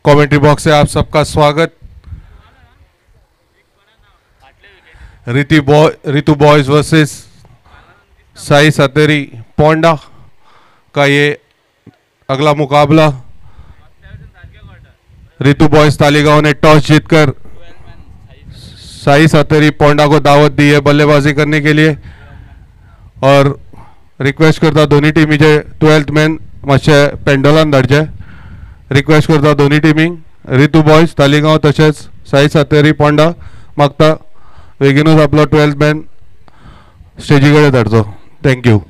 Commentary box से आप सबका स्वागत। रितु बॉयज वर्सेस साई सतेरी पोंडा का ये अगला मुकाबला। रितु बॉयज तालिगांव ने टॉस जीतकर साई सतेरी पोंडा को दावत दी है बल्लेबाजी करने के लिए और रिक्वेस्ट करता दोन्ही टीमीचे 12th मॅन मातशे पेंडोलान धाडचे। रिक्वेस्ट करता दोन्ही टीमींक रितु बॉयज तालिगांव तशेंच साई सतेरी पोंडा मागता बेगीनूच आपलो 12th मॅन स्टेजी कडेन धाडचो। थँक्यू।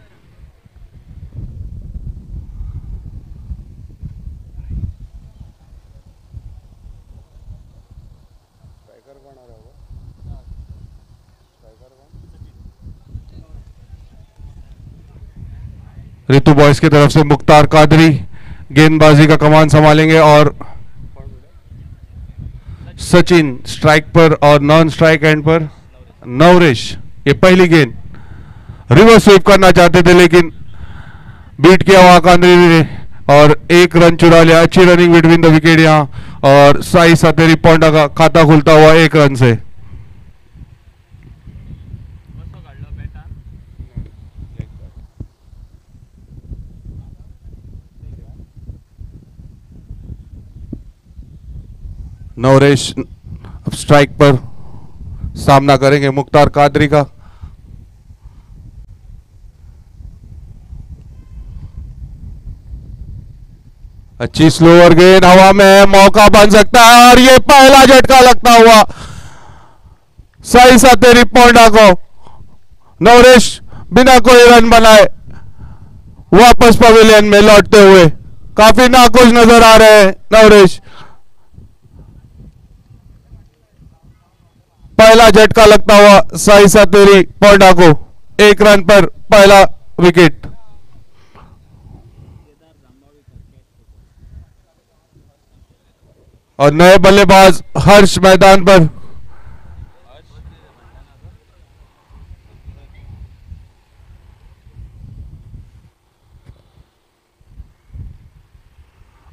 रितु बॉयज की तरफ से मुख्तार कादरी गेंदबाजी का कमान संभालेंगे और सचिन स्ट्राइक पर और नॉन स्ट्राइक एंड पर नवरेश। ये पहली गेंद रिवर्स स्वीप करना चाहते थे लेकिन बीट किया वहां कादरी ने और एक रन चुरा लिया। अच्छी रनिंग बिटवीन द विकेट यहां और साई सतेरी पोंडा का खाता खुलता हुआ एक रन से। नवरेश अब स्ट्राइक पर सामना करेंगे मुख्तार कादरी का। अच्छी स्लोअर गेंद हवा में मौका बन सकता है और ये पहला झटका लगता हुआ साई सतेरी पोंडा को। नवरेश बिना कोई रन बनाए वापस पवेलियन में लौटते हुए काफी नाखुश नजर आ रहे हैं नवरेश। पहला झटका लगता हुआ साई सतेरी पोंडा को, एक रन पर पहला विकेट। और नए बल्लेबाज हर्ष मैदान पर।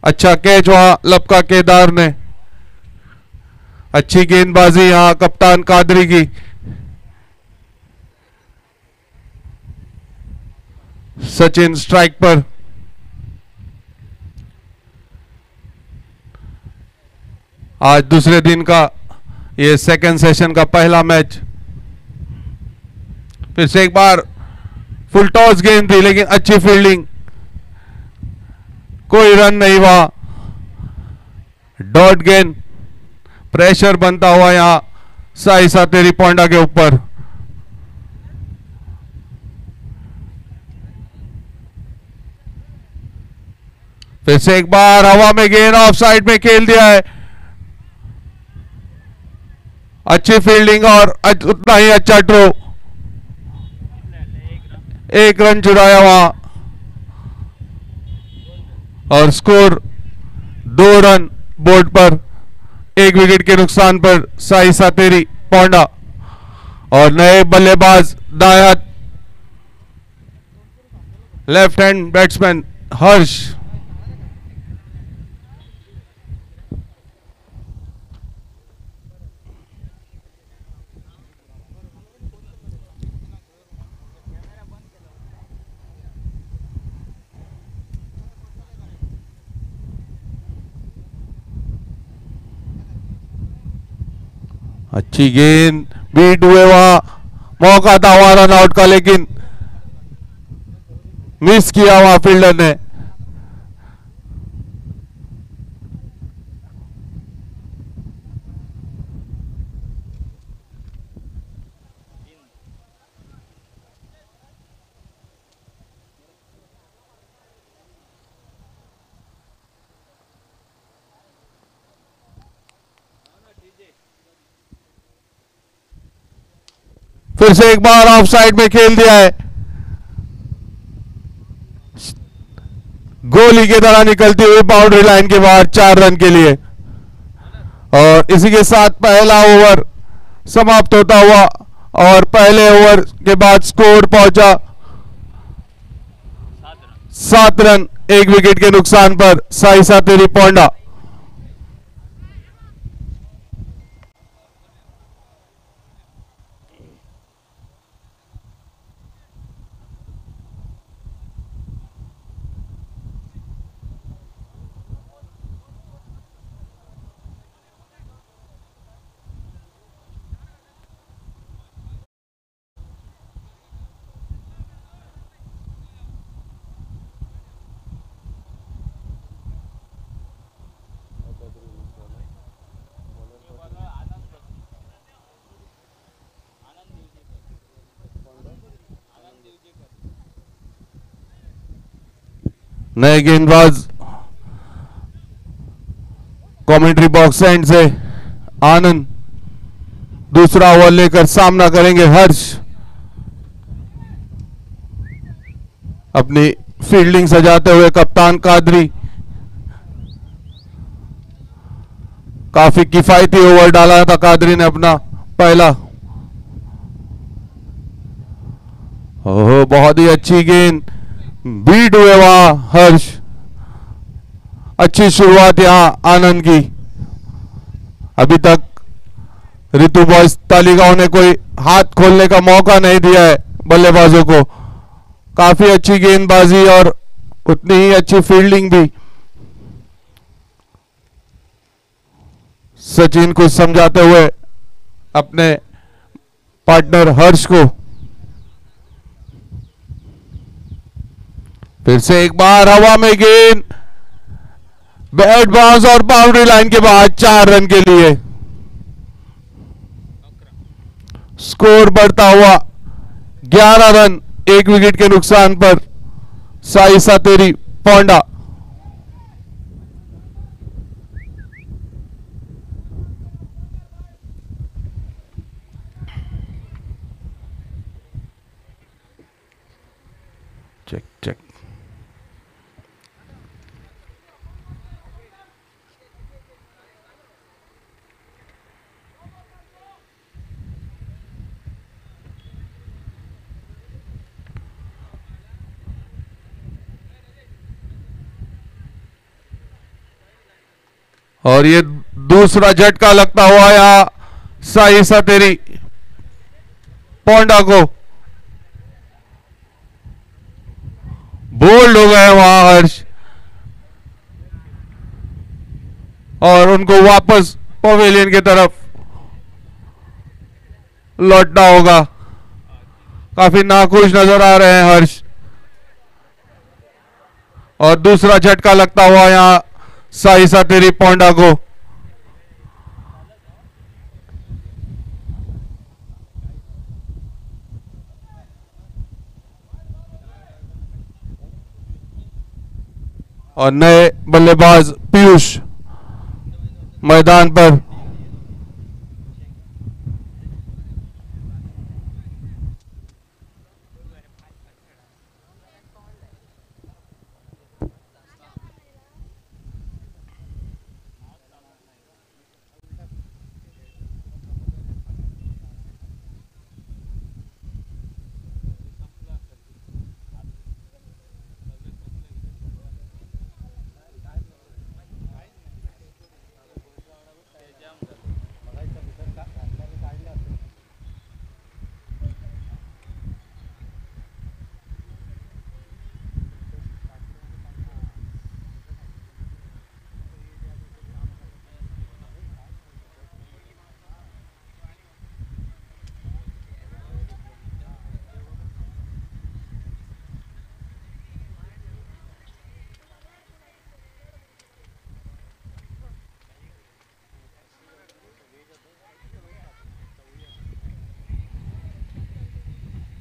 अच्छा कैच वहां लपका केदार ने। अच्छी गेंदबाजी यहां कप्तान कादरी की। सचिन स्ट्राइक पर। आज दूसरे दिन का ये सेकंड सेशन का पहला मैच। फिर से एक बार फुल टॉस गेंद थी लेकिन अच्छी फील्डिंग, कोई रन नहीं हुआ। डॉट गेंद, प्रेशर बनता हुआ यहां साई सतेरी पोंडा के ऊपर। फिर से एक बार हवा में गेंद ऑफ साइड में खेल दिया है। अच्छी फील्डिंग और उतना ही अच्छा थ्रो, एक रन चुराया वहां और स्कोर 2 रन बोर्ड पर। एक विकेट के नुकसान पर साई सतेरी पोंडा। और नए बल्लेबाज दाया लेफ्ट हैंड बैट्समैन हर्ष। अच्छी गेंद, बीट हुए वहां, मौका था वहां रन आउट का लेकिन मिस किया वहां फील्डर ने। फिर से एक बार ऑफ साइड में खेल दिया है। गोली की तरह निकलती हुई बाउंड्री लाइन के बाहर 4 रन के लिए। और इसी के साथ पहला ओवर समाप्त होता हुआ और पहले ओवर के बाद स्कोर पहुंचा 7 रन। एक विकेट के नुकसान पर साई सातेरी पोंडा। नए गेंदबाज कमेंट्री बॉक्स एंड से आनंद दूसरा ओवर लेकर सामना करेंगे हर्ष। अपनी फील्डिंग सजाते हुए कप्तान कादरी। काफी किफायती ओवर डाला था कादरी ने अपना पहला। ओह बहुत ही अच्छी गेंद, बीट हुए वहां हर्ष। अच्छी शुरुआत यहां आनंद की। अभी तक ऋतु बॉयज तालिकाओं ने कोई हाथ खोलने का मौका नहीं दिया है बल्लेबाजों को। काफी अच्छी गेंदबाजी और उतनी ही अच्छी फील्डिंग भी। सचिन को समझाते हुए अपने पार्टनर हर्ष को। फिर से एक बार हवा में गेंद, बैट बाउंस और बाउंड्री लाइन के बाद 4 रन के लिए। स्कोर बढ़ता हुआ 11 रन, एक विकेट के नुकसान पर साई सातेरी पोंडा। Check check. और ये दूसरा झटका लगता हुआ यहां साई सातेरी पोंडा को। बोल्ड हो गए वहां हर्ष और उनको वापस पवेलियन की तरफ लौटना होगा। काफी नाखुश नजर आ रहे हैं हर्ष। और दूसरा झटका लगता हुआ यहां साई सातेरी पोंडा को। और नए बल्लेबाज पीयूष मैदान पर।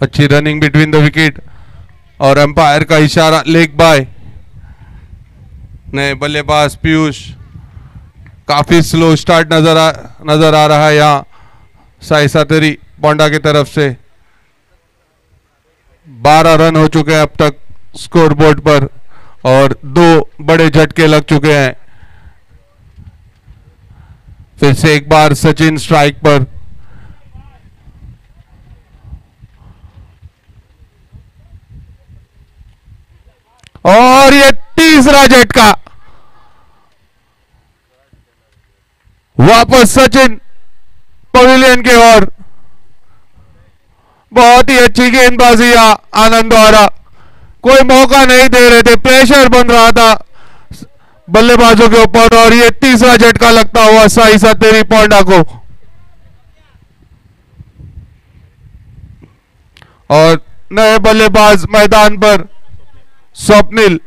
अच्छी रनिंग बिटवीन द विकेट और अंपायर का इशारा लेग बाय। नए बल्लेबाज पीयूष। काफी स्लो स्टार्ट नजर आ रहा है यहां साई सातेरी पोंडा की तरफ से। 12 रन हो चुके हैं अब तक स्कोरबोर्ड पर और 2 बड़े झटके लग चुके हैं। फिर से एक बार सचिन स्ट्राइक पर। और ये तीसरा झटका। वापस सचिन पवेलियन के ओर। बहुत ही अच्छी गेंदबाजी आनंद द्वारा, कोई मौका नहीं दे रहे थे, प्रेशर बन रहा था बल्लेबाजों के ऊपर, और ये तीसरा झटका लगता हुआ साई सतेरी पोंडा को। और नए बल्लेबाज मैदान पर स्वप्निल।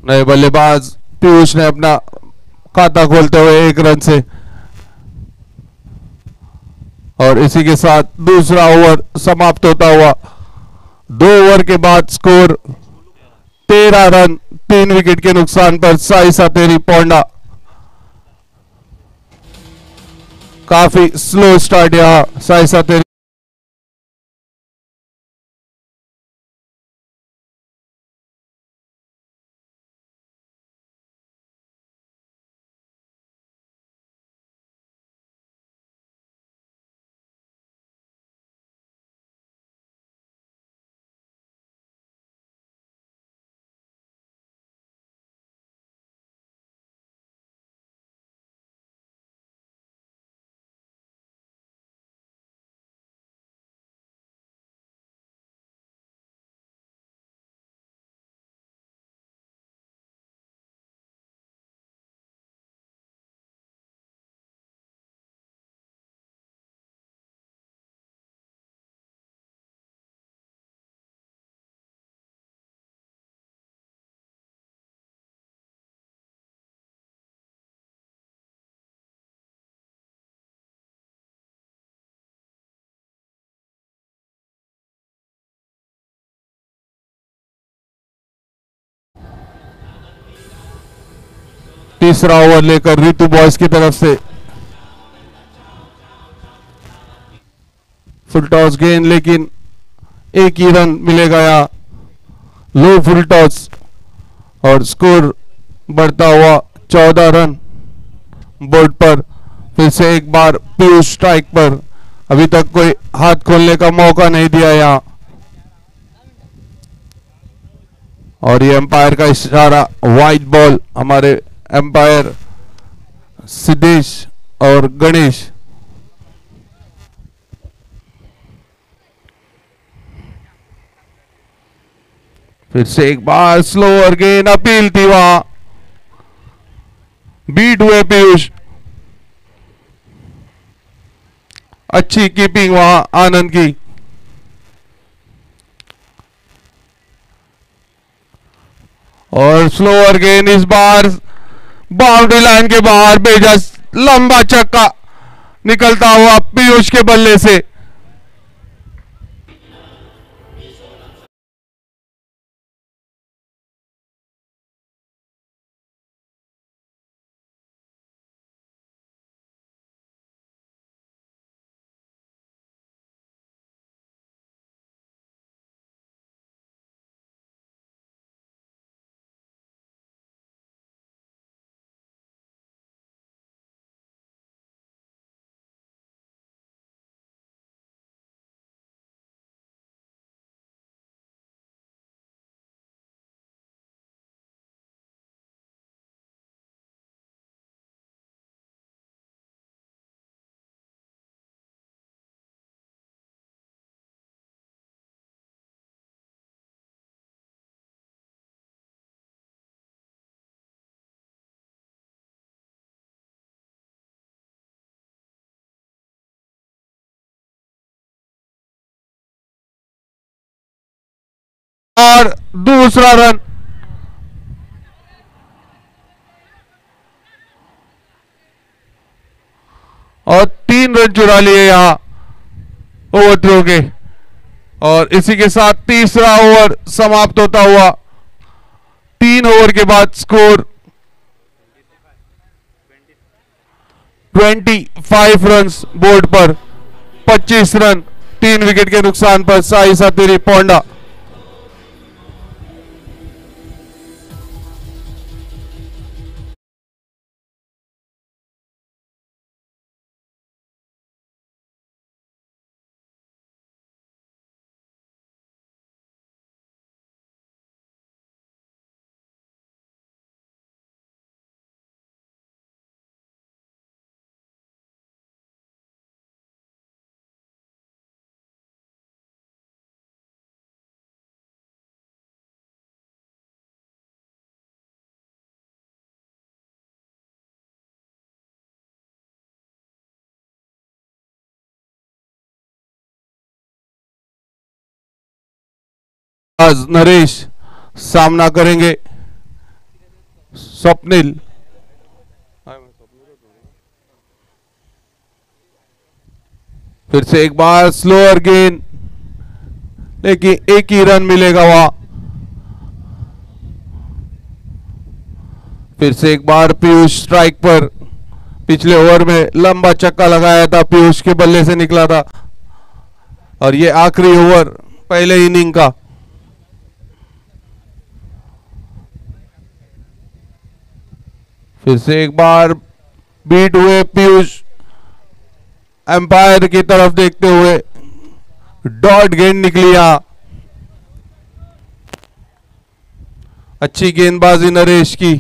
नए बल्लेबाज पीयूष ने अपना खाता खोलते हुए 1 रन से, और इसी के साथ दूसरा ओवर समाप्त होता हुआ। 2 ओवर के बाद स्कोर 13 रन 3 विकेट के नुकसान पर साई सतेरी पोंडा। काफी स्लो स्टार्ट यहां साई सतेरी। तीसरा ओवर लेकर ऋतु बॉयज की तरफ से फुल टॉस गेंद, लेकिन एक ही रन मिलेगा यहाँ। लो फुल टॉस और स्कोर बढ़ता हुआ 14 रन बोर्ड पर। फिर से एक बार पीयूष स्ट्राइक पर, अभी तक कोई हाथ खोलने का मौका नहीं दिया यहाँ। और ये एम्पायर का इशारा, वाइड बॉल। हमारे एम्पायर सिद्धेश और गणेश। फिर से एक बार स्लोअर गेंद, अपील थी वहां, बीट हुए पीयूष। अच्छी कीपिंग वहां आनंद की। और स्लोअर गेंद इस बार बाउंड्री लाइन के बाहर भेजा, लंबा छक्का निकलता हुआ पीयूष के बल्ले से। और दूसरा रन। और 3 रन चुरा लिए यहाँ ओवरथ्रो के। और इसी के साथ तीसरा ओवर समाप्त होता हुआ। 3 ओवर के बाद स्कोर 25 रन्स बोर्ड पर। 25 रन 3 विकेट के नुकसान पर साई सातेरी पोंडा। आज नरेश सामना करेंगे स्वप्निल। फिर से एक बार स्लोअर गेंद, लेकिन एक ही रन मिलेगा वहां। फिर से एक बार पीयूष स्ट्राइक पर। पिछले ओवर में लंबा छक्का लगाया था, पीयूष के बल्ले से निकला था। और ये आखिरी ओवर पहले इनिंग का। फिर से एक बार बीट हुए पीयूष, एम्पायर की तरफ देखते हुए। डॉट गेंद निकली यहां। अच्छी गेंदबाजी नरेश की।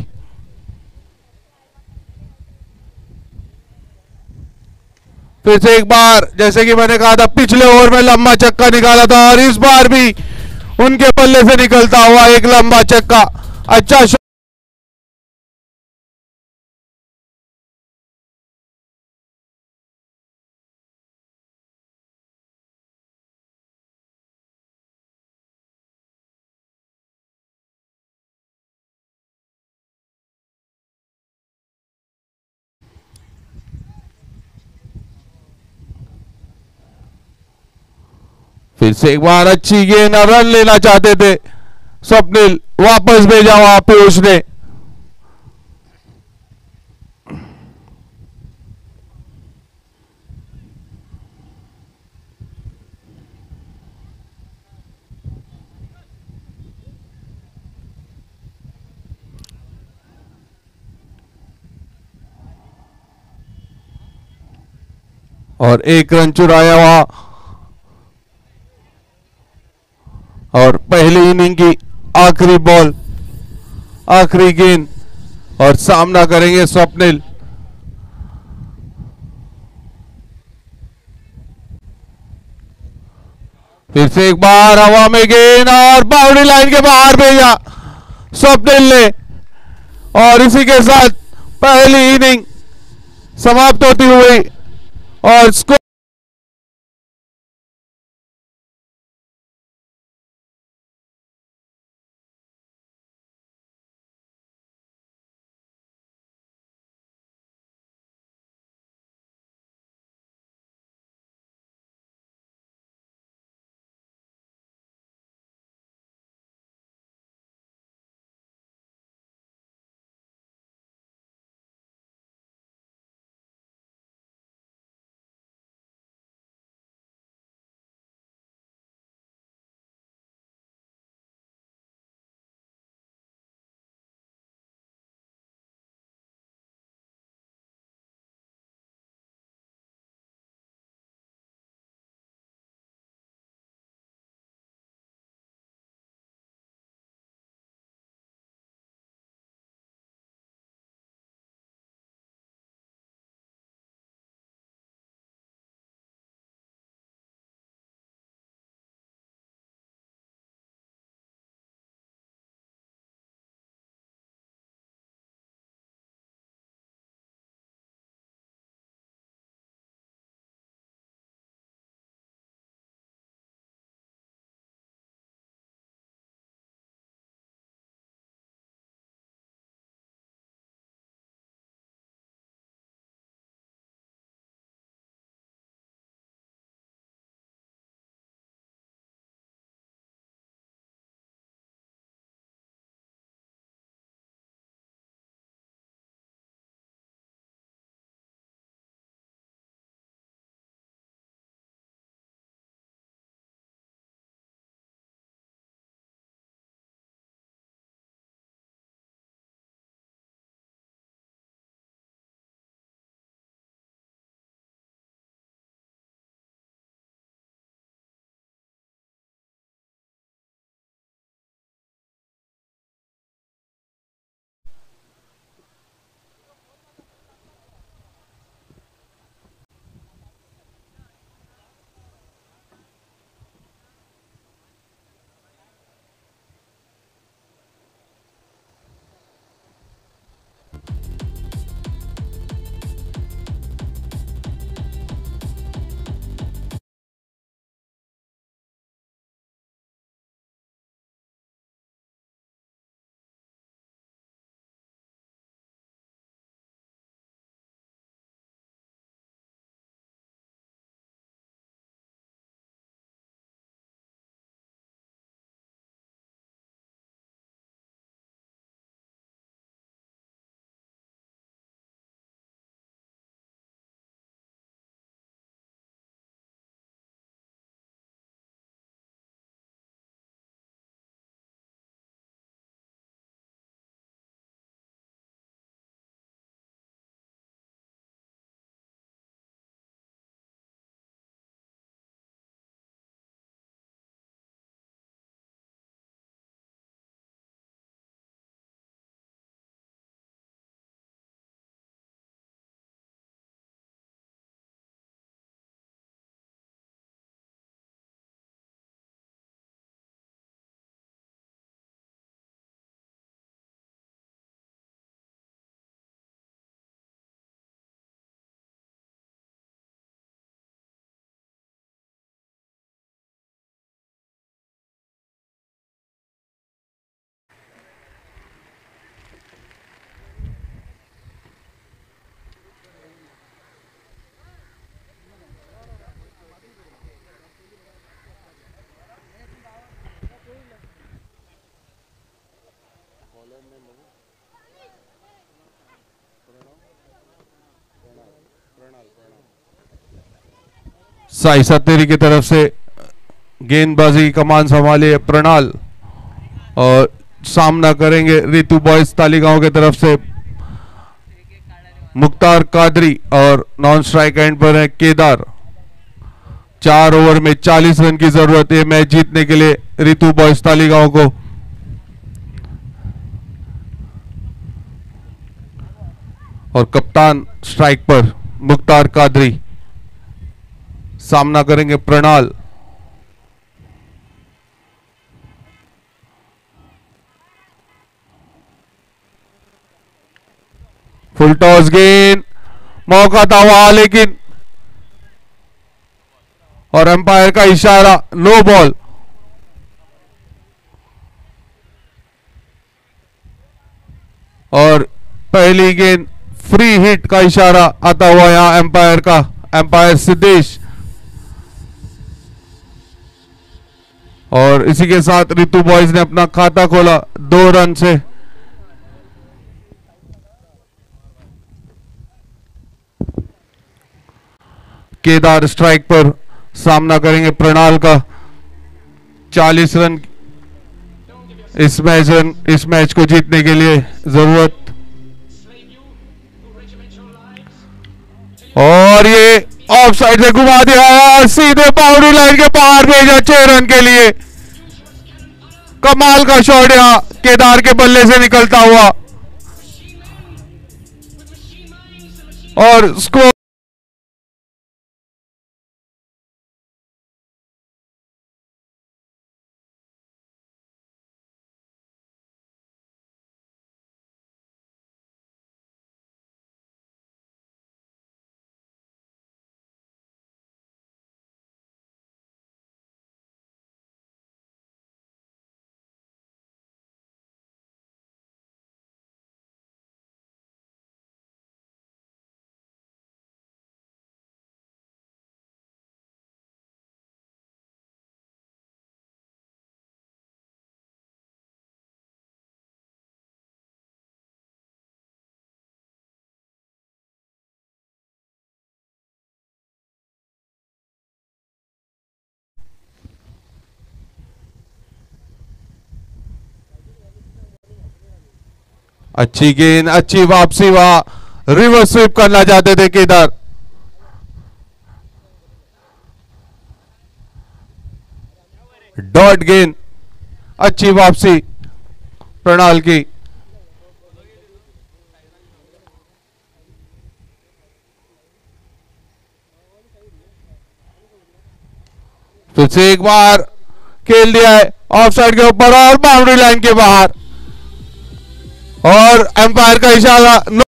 फिर से एक बार, जैसे कि मैंने कहा था, पिछले ओवर में लंबा छक्का निकाला था और इस बार भी उनके पल्ले से निकलता हुआ एक लंबा छक्का। अच्छा फिर से एक बार अच्छी गेंद, रन लेना चाहते थे स्वप्निल, वापस भेजा वहां पीयूष ने। और 1 रन चुराया वहां। और पहली इनिंग की आखिरी बॉल, आखिरी गेंद, और सामना करेंगे स्वप्निल। फिर से एक बार हवा में गेंद और बाउंड्री लाइन के बाहर भेजा स्वप्निल ने। और इसी के साथ पहली इनिंग समाप्त होती हुई और स्कोर साई सत्तेरी की तरफ से गेंदबाजी की कमान संभाली है प्रणाल और सामना करेंगे रितु बॉयज तालिगांव की तरफ से मुख्तार कादरी और नॉन स्ट्राइक एंड पर है केदार। 4 ओवर में 40 रन की जरूरत है मैच जीतने के लिए रितु बॉयज तालिगांव को। और कप्तान स्ट्राइक पर मुख्तार कादरी, सामना करेंगे प्रणाल। फुल टॉस गेंद, मौका था वहां लेकिन और अंपायर का इशारा नो बॉल। और पहली गेंद फ्री हिट का इशारा आता हुआ यहां अंपायर का, अंपायर सिद्धेश। और इसी के साथ रितु बॉयज ने अपना खाता खोला 2 रन से। केदार स्ट्राइक पर, सामना करेंगे प्रणाल का। 40 रन इस मैच को जीतने के लिए जरूरत। और ये ऑफ साइड से घुमा दिया, सीधे बाउंड्री लाइन के बाहर भेजा 6 रन के लिए। कमाल का शॉट यहां केदार के बल्ले से निकलता हुआ और स्कोर अच्छी गेंद, अच्छी वापसी, वहां रिवर्स स्वीप करना चाहते थे केदार। डॉट गेंद, अच्छी वापसी प्रणाल की। फिर से एक बार खेल दिया है ऑफ साइड के ऊपर और बाउंड्री लाइन के बाहर और एम्पायर का इशारा नो।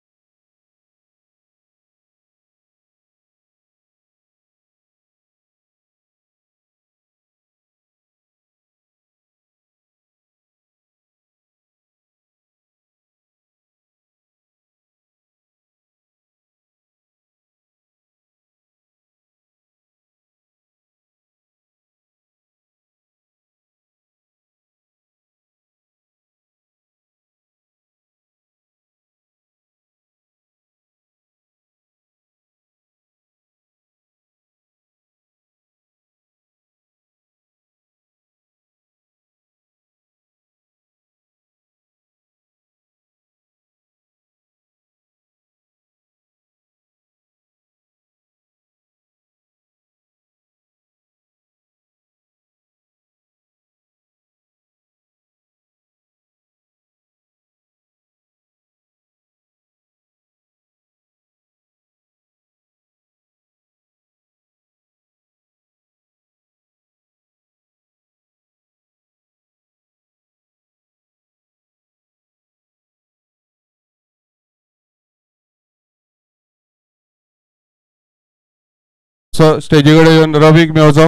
स्टेजीकडे येऊन रविक मिळवतो।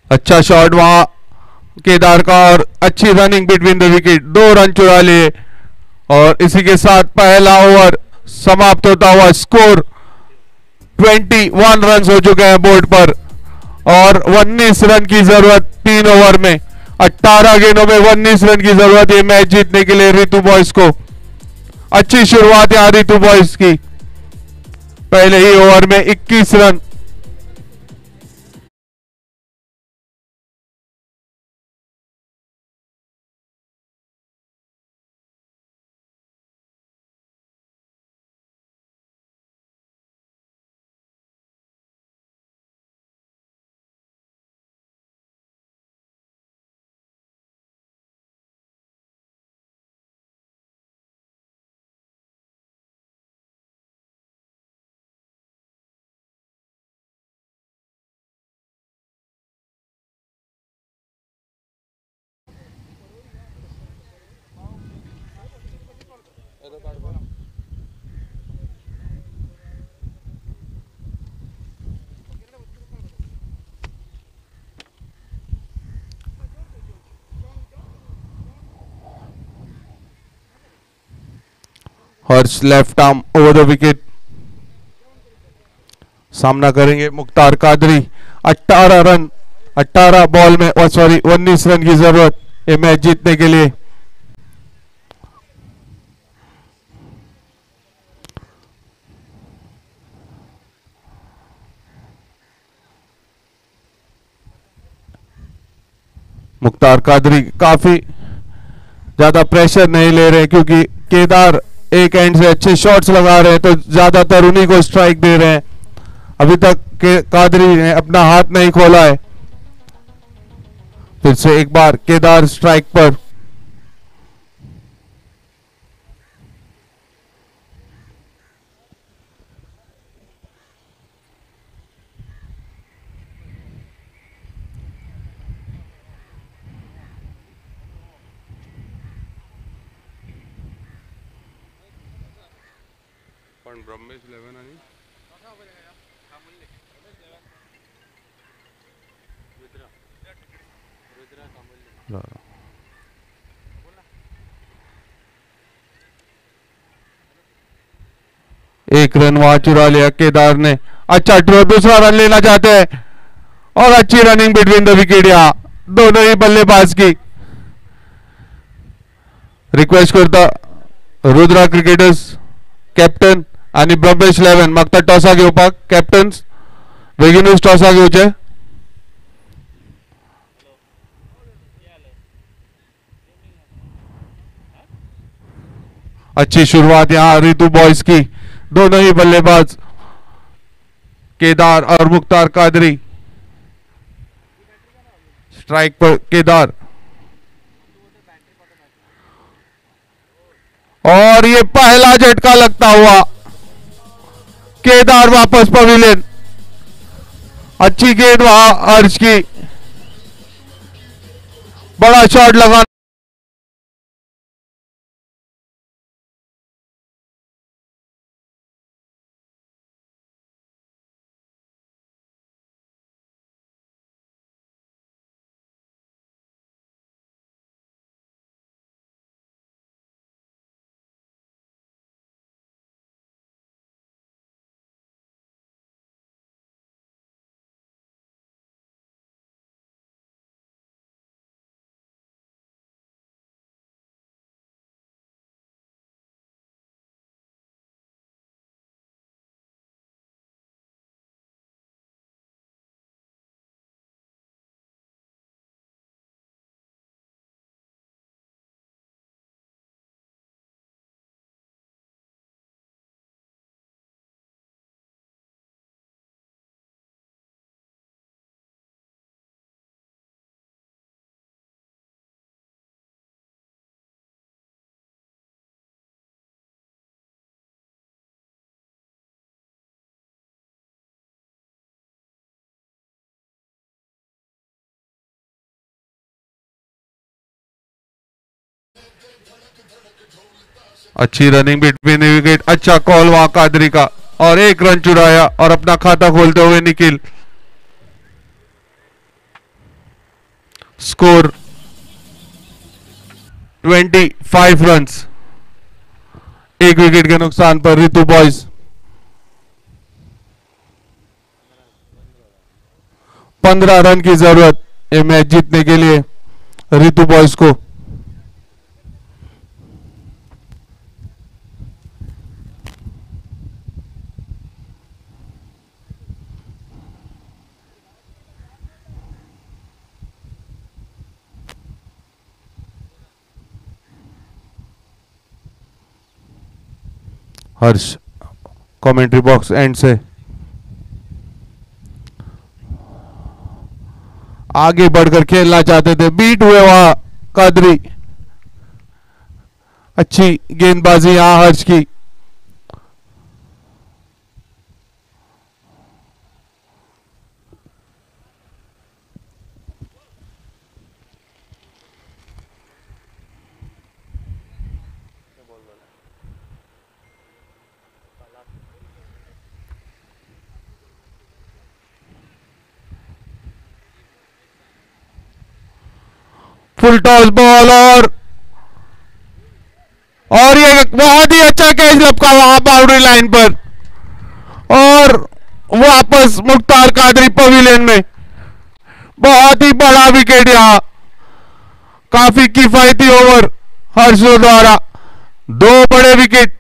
अच्छा शॉट वहां केदार का और अच्छी running between the wicket, 2 run चुरा लिए और इसी के साथ पहला ओवर समाप्त होता हुआ। स्कोर 21 रन हो चुके हैं बोर्ड पर और 19 रन की जरूरत 3 ओवर में। 18 गेंदों में 19 रन की जरूरत है मैच जीतने के लिए रितु बॉयज को। अच्छी शुरुआत है रितु बॉयज की, पहले ही ओवर में 21 run. Harsh left arm over the wicket, सामना करेंगे मुख्तार कादरी। 18 रन 18 बॉल में, सॉरी 19 रन की जरूरत ये मैच जीतने के लिए। मुख्तार कादरी काफी ज्यादा प्रेशर नहीं ले रहे क्योंकि केदार एक एंड से अच्छे शॉट्स लगा रहे हैं, तो ज्यादातर उन्हीं को स्ट्राइक दे रहे हैं। अभी तक कादरी ने अपना हाथ नहीं खोला है। फिर से एक बार केदार स्ट्राइक पर। ब्रह्मेश 11 आणि एक रन वहां चुरा लिया केदार ने। अच्छा ड्रॉ, दूसरा रन लेना चाहते हैं और अच्छी रनिंग बिटवीन द विकेट यहाँ दोनों ही बल्लेबाज की। रिक्वेस्ट करता रुद्रा क्रिकेटर्स कॅप्टन आणि ब्रह्मेश 11 मागता टॉसा घेवपाक कॅप्टन्स बेगिनूच टॉसा घेवचे। अच्छी शुरुआत यहां रितु बॉयज की, दोनों ही बल्लेबाज केदार और मुख्तार कादरी। स्ट्राइक पर केदार और ये पहला झटका लगता हुआ केदार वापस पवेलियन। अच्छी गेंद वहां हर्ष की, बड़ा शॉट लगा। अच्छी रनिंग बिटवीन विकेट, अच्छा कॉल वहां कादरी का और एक रन चुराया और अपना खाता खोलते हुए निखिल। स्कोर 25 रन्स, एक विकेट के नुकसान पर रितु बॉयज 15 रन की जरूरत ये मैच जीतने के लिए रितु बॉयज को। हर्ष कमेंट्री बॉक्स एंड से आगे बढ़कर खेलना चाहते थे, बीट हुए वहां कादरी। अच्छी गेंदबाजी यहां हर्ष की। फुल टॉस बॉल और ये बहुत ही अच्छा कैच लपका वहां बाउंड्री लाइन पर और वापस मुख्तार कादरी पवेलियन में। बहुत ही बड़ा विकेट यहां, काफी किफायती ओवर हर्ष द्वारा। 2 बड़े विकेट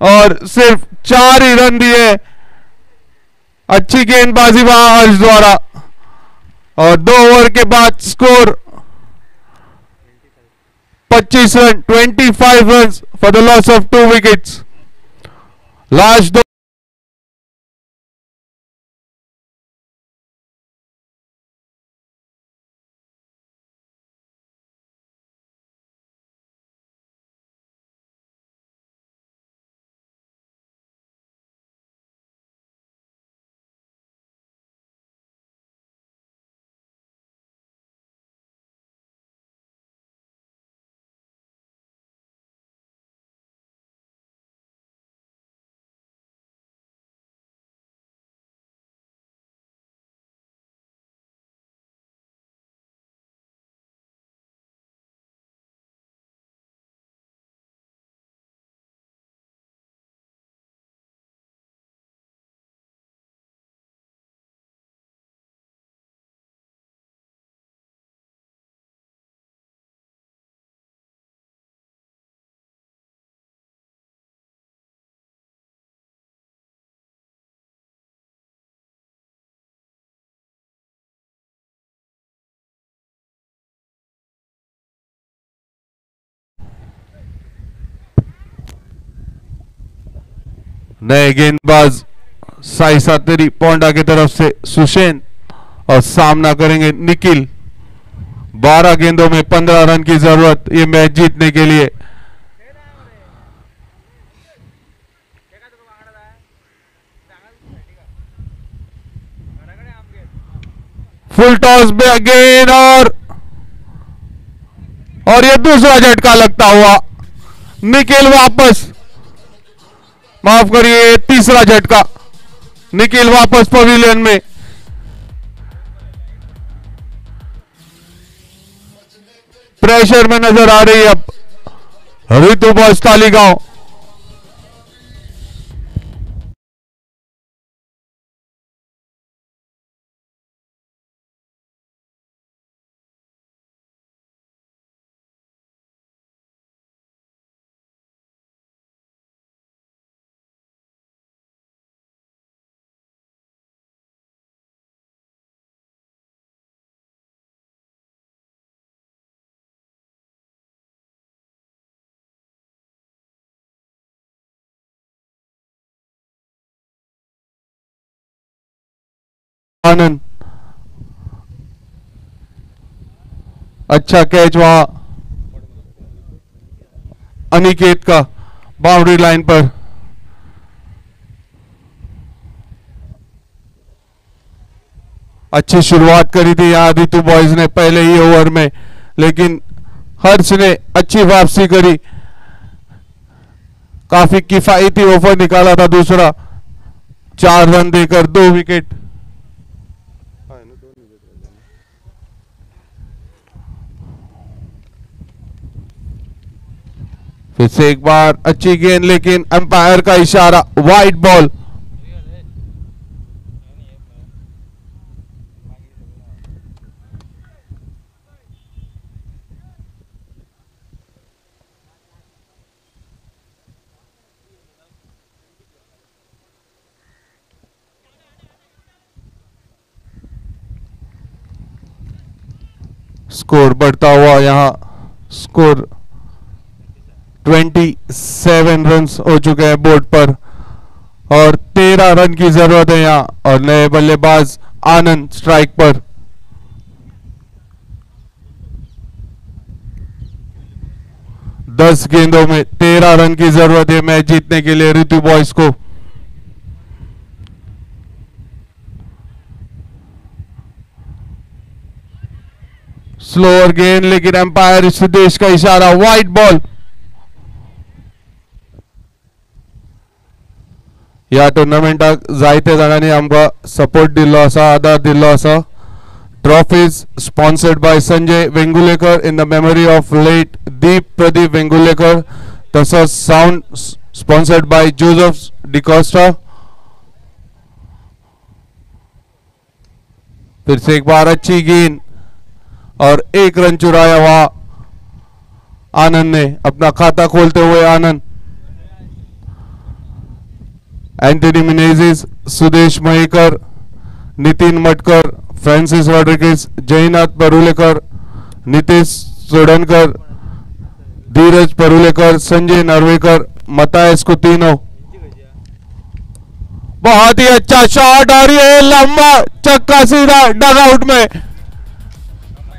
और सिर्फ 4 ही रन दिए। अच्छी गेंदबाजी वहां हर्ष द्वारा और 2 ओवर के बाद score 25 run, 25 runs for the loss of 2 wickets. Last नए गेंदबाज साई सातेरी पोंडा की तरफ से सुशेन और सामना करेंगे निखिल। 12 गेंदों में 15 रन की जरूरत ये मैच जीतने के लिए। फुल टॉस पे अगेन और ये दूसरा झटका लगता हुआ निखिल वापस, माफ करिए तीसरा झटका। निखिल वापस पवेलियन में। प्रेशर में नजर आ रही है अब रितु बॉयज तालीगांव। आनंद अच्छा कैच वहां अनिकेत का बाउंड्री लाइन पर। अच्छी शुरुआत करी थी यहां रितु बॉयज ने पहले ही ओवर में, लेकिन हर्ष ने अच्छी वापसी करी। काफी किफायती ओवर निकाला था दूसरा, 4 रन देकर 2 विकेट। फिर से एक बार अच्छी गेंद, लेकिन अंपायर का इशारा वाइड बॉल। स्कोर बढ़ता हुआ यहाँ स्कोर 27 रन्स हो चुके हैं बोर्ड पर और 13 रन की जरूरत है यहाँ और नए बल्लेबाज आनंद स्ट्राइक पर। दस गेंदों में 13 रन की जरूरत है मैच जीतने के लिए ऋतु बॉयज को। स्लोअर गेंद लेकिन एम्पायर सुदेश का इशारा, वाइड बॉल। या टुर्नामेंटाक जायते जाणांनी आमकां सपोर्ट दिल्लो आसा, आदार दिल्लो आसा। Trophies sponsored by Sanjay Vengurlekar in the memory of late Deep Pradeep Vengurlekar. तसोच sound sponsored by Joseph D'Costa. फिर से एक बार अच्छी गेंद और एक रन चुराया हुआ आनंद ने, अपना खाता खोलते हुए आनंद। एंटनी मिनेजिस, सुदेश महेकर, नितिन मटकर, फ्रांसिस रॉड्रिगेज, जयनाथ परुलेकर, नितेश सोडनकर, धीरज परुलेकर, संजय नरवेकर, मतायस को तीनों। बहुत ही अच्छा शॉट और ये लंबा चक्का सीधा डग आउट में।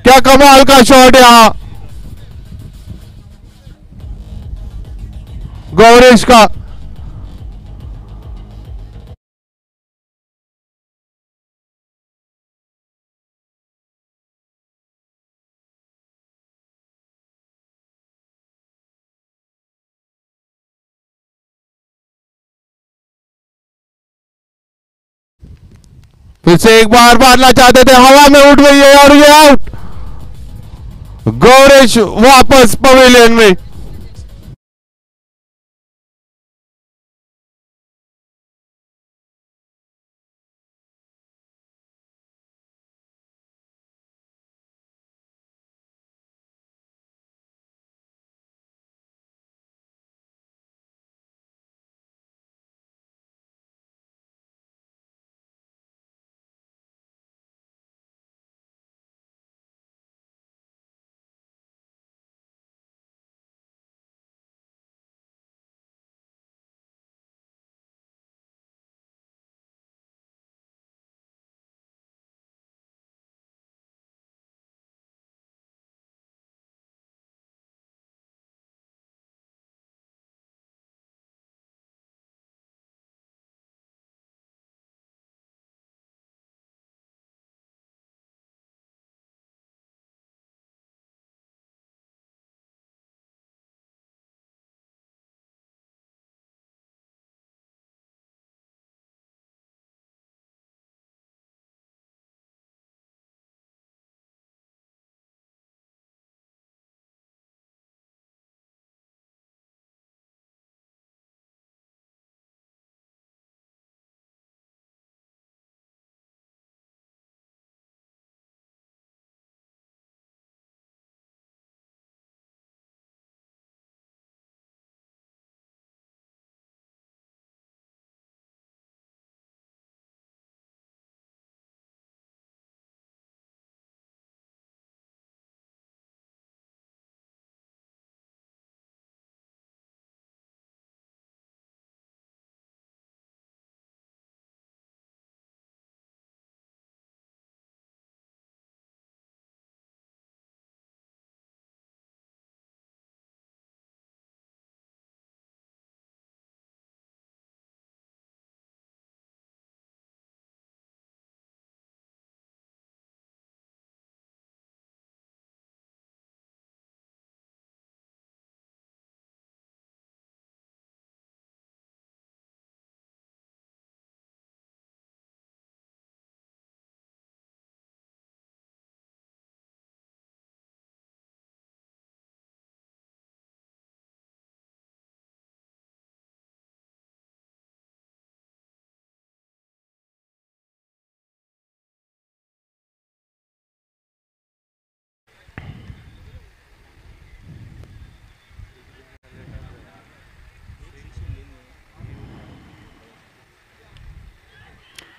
क्या कमाल का शॉट यहां गौरेश का। फिर से एक बार मारना चाहते थे, हवा में उठ गई है और ये आउट। गौरेश वापस पवेलियन में।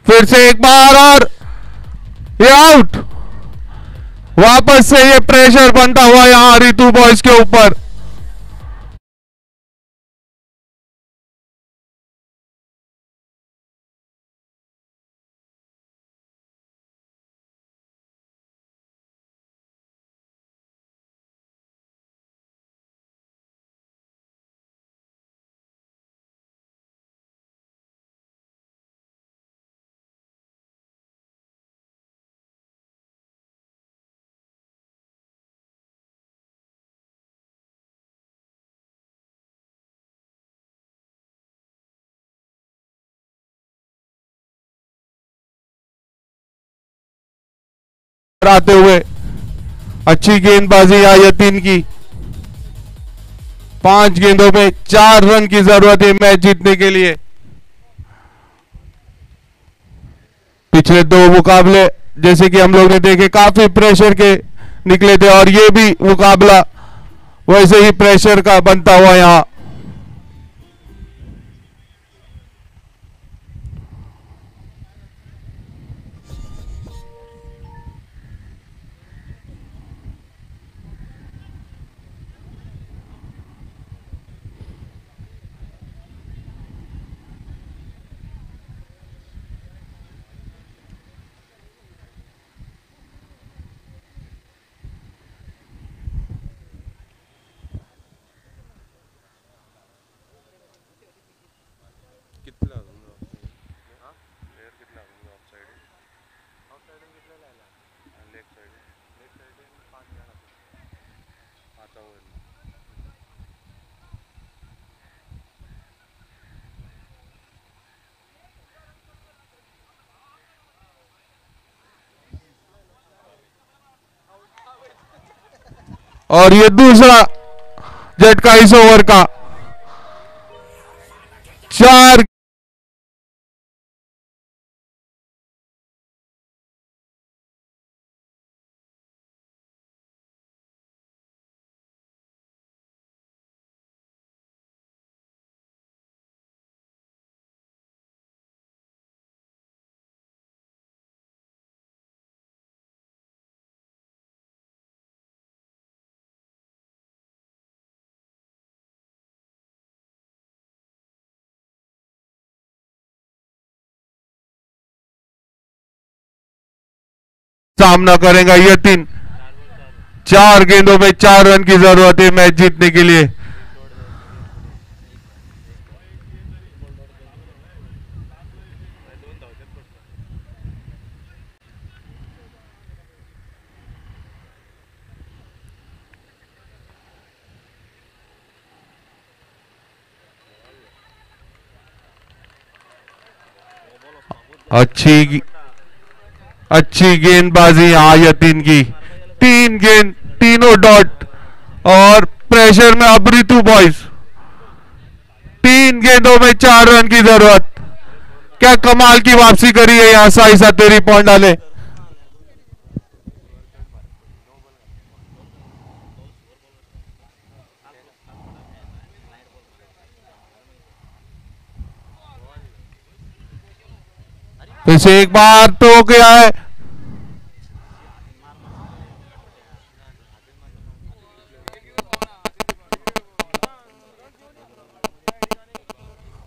फिर से एक बार और ये आउट। वापस से ये प्रेशर बनता हुआ यहां रितु बॉयज के ऊपर। आते हुए अच्छी गेंदबाजी यतीन की। 5 गेंदों में 4 रन की जरूरत है मैच जीतने के लिए। पिछले 2 मुकाबले जैसे कि हम लोग ने देखे काफी प्रेशर के निकले थे और ये भी मुकाबला वैसे ही प्रेशर का बनता हुआ यहां। और ये दूसरा झटका इस ओवर का। 4 सामना करेगा यतीन। 4 गेंदों में 4 रन की जरूरत है मैच जीतने के लिए। अच्छी गेंदबाजी यहां यतीन की। 3 गेंद, तीनों डॉट और प्रेशर में अब रितु बॉयज। 3 गेंदों में 4 रन की जरूरत। क्या कमाल की वापसी करी है यहां साई सातेरी पॉइंट डाले। फिर से एक बार तो गया है।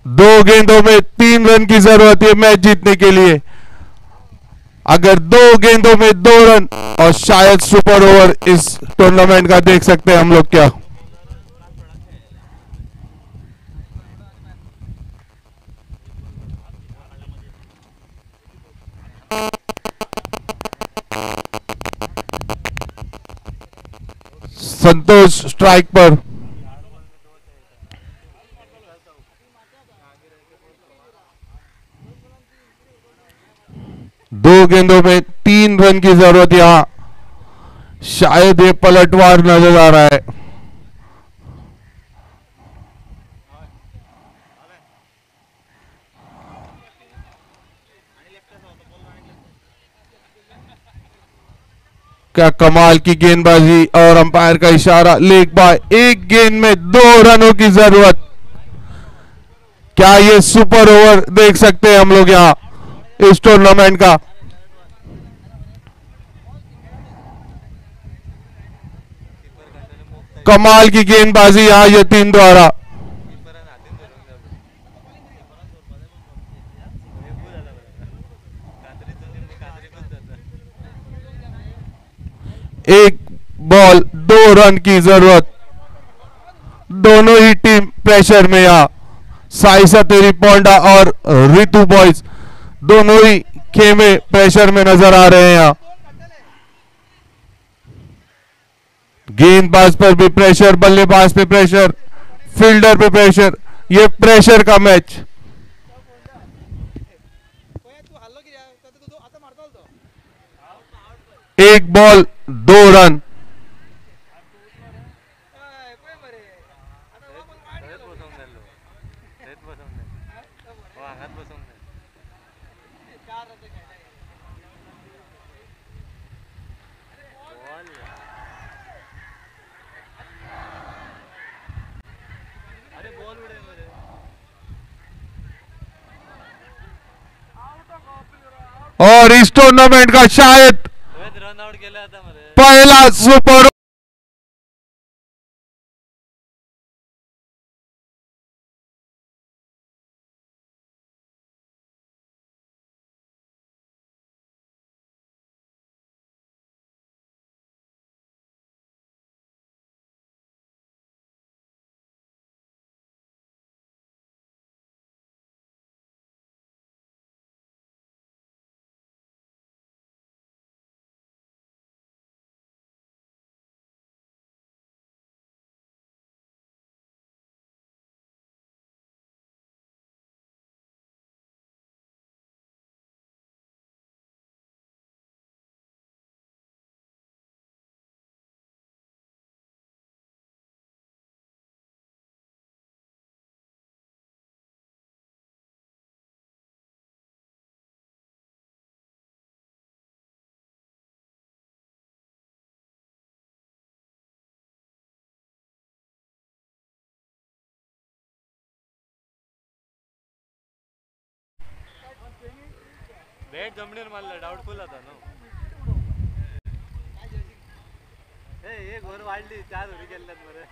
दो गेंदों में 3 रन की जरूरत है मैच जीतने के लिए। अगर 2 गेंदों में 2 रन और शायद सुपर ओवर इस टूर्नामेंट का देख सकते हैं हम लोग क्या। संतोष स्ट्राइक पर। दो गेंदों में 3 रन की जरूरत यहां। शायद ये पलटवार नजर आ रहा है। क्या कमाल की गेंदबाजी और अंपायर का इशारा। Leg bye. 1 गेंद में 2 रनों की जरूरत। क्या ये सुपर ओवर देख सकते हैं हम लोग यहां इस टूर्नामेंट का। कमाल की गेंदबाजी यहाँ यतीम द्वारा। एक बॉल 2 रन की जरूरत। दोनों ही टीम प्रेशर में यहाँ। साई सतेरी पोंडा और रितु बॉयज दोनों ही खेमे प्रेशर में नजर आ रहे हैं यहाँ। गेंदबाज पर भी प्रेशर, बल्लेबाज पे प्रेशर, फील्डर पे प्रेशर। ये प्रेशर का मैच। एक बॉल 2 रन। और इस टूर्नामेंट का शायद पहला सुपर बैट जमणेर मारला, डाऊटफुल आता ना. एक ओव्हर वाढली, 4 ओव्हरी केल्यात बरं.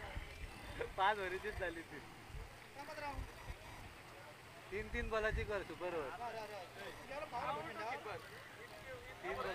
5 ओव्हरीचीच झाली ती. 3-3 बॉलाची कर सुपर ओव्हर. 3 बॉल